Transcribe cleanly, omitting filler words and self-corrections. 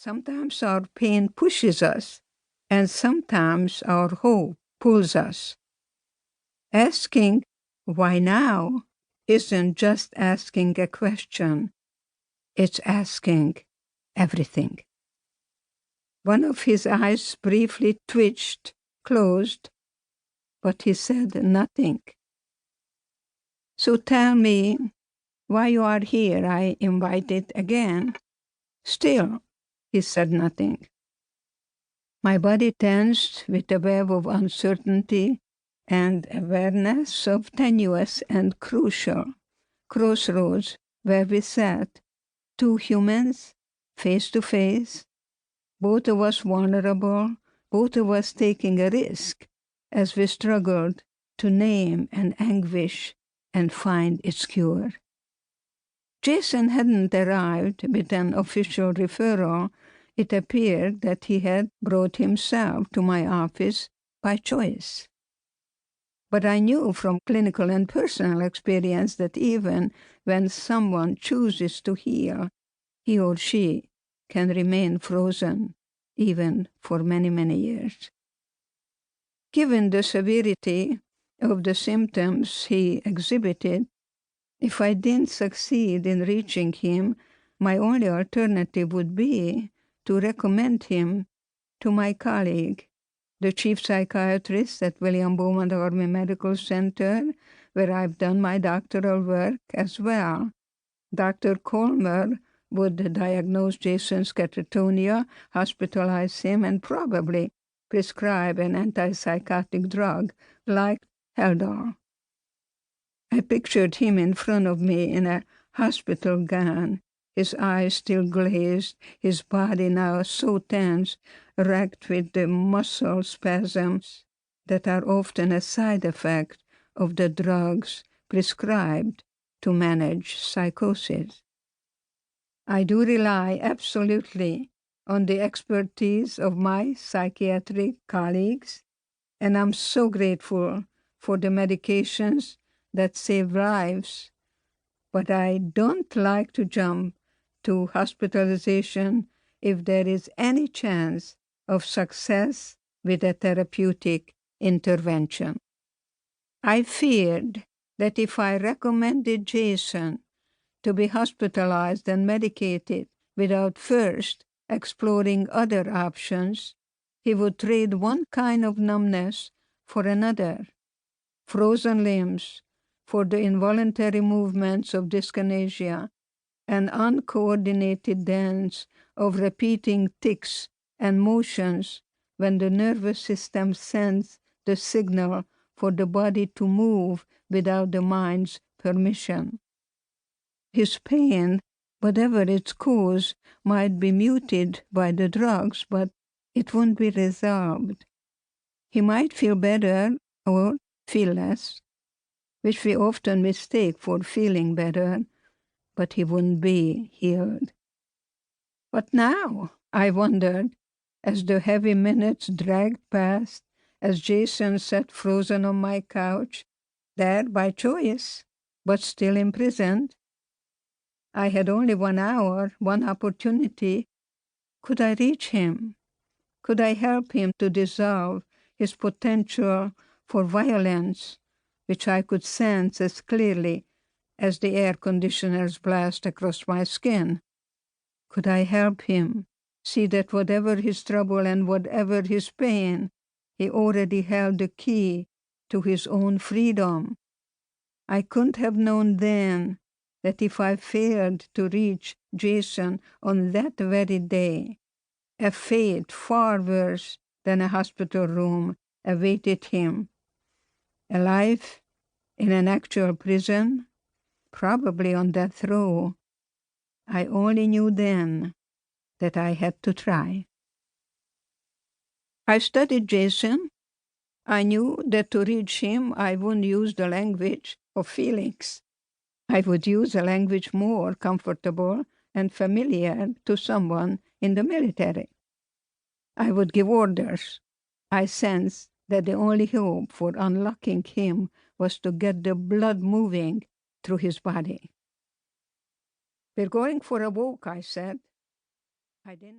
Sometimes our pain pushes us, and sometimes our hope pulls us. Asking why now isn't just asking a question, it's asking everything. One of his eyes briefly twitched, closed, but he said nothing. So tell me why you are here, I invited again. Still, he said nothing. My body tensed with a web of uncertainty and awareness of tenuous and crucial crossroads where we sat, two humans, face to face, both of us vulnerable, both of us taking a risk as we struggled to name an anguish and find its cure. Jason hadn't arrived with an official referral. It appeared that he had brought himself to my office by choice. But I knew from clinical and personal experience that even when someone chooses to heal, he or she can remain frozen, even for many, many years. Given the severity of the symptoms he exhibited, if I didn't succeed in reaching him, my only alternative would be to recommend him to my colleague, the chief psychiatrist at William Beaumont Army Medical Center, where I've done my doctoral work as well. Dr. Colmer would diagnose Jason's catatonia, hospitalize him, and probably prescribe an antipsychotic drug like Haldol. I pictured him in front of me in a hospital gown, his eyes still glazed, his body now so tense, racked with the muscle spasms that are often a side effect of the drugs prescribed to manage psychosis. I do rely absolutely on the expertise of my psychiatric colleagues, and I'm so grateful for the medications that save lives, but I don't like to jump to hospitalization if there is any chance of success with a therapeutic intervention. I feared that if I recommended Jason to be hospitalized and medicated without first exploring other options, he would trade one kind of numbness for another, frozen limbs for the involuntary movements of dyskinesia, an uncoordinated dance of repeating tics and motions when the nervous system sends the signal for the body to move without the mind's permission. His pain, whatever its cause, might be muted by the drugs, but it won't be resolved. He might feel better or feel less, which we often mistake for feeling better, but he wouldn't be healed. What now? I wondered, as the heavy minutes dragged past, as Jason sat frozen on my couch, there by choice, but still imprisoned. I had only 1 hour, one opportunity. Could I reach him? Could I help him to dissolve his potential for violence, which I could sense as clearly as the air conditioner's blast across my skin? Could I help him see that whatever his trouble and whatever his pain, he already held the key to his own freedom? I couldn't have known then that if I failed to reach Jason on that very day, a fate far worse than a hospital room awaited him. A life in an actual prison, probably on death row. I only knew then that I had to try. I studied Jason. I knew that to reach him, I wouldn't use the language of feelings. I would use a language more comfortable and familiar to someone in the military. I would give orders. I sensed that the only hope for unlocking him was to get the blood moving through his body. "We're going for a walk," I said. I didn't.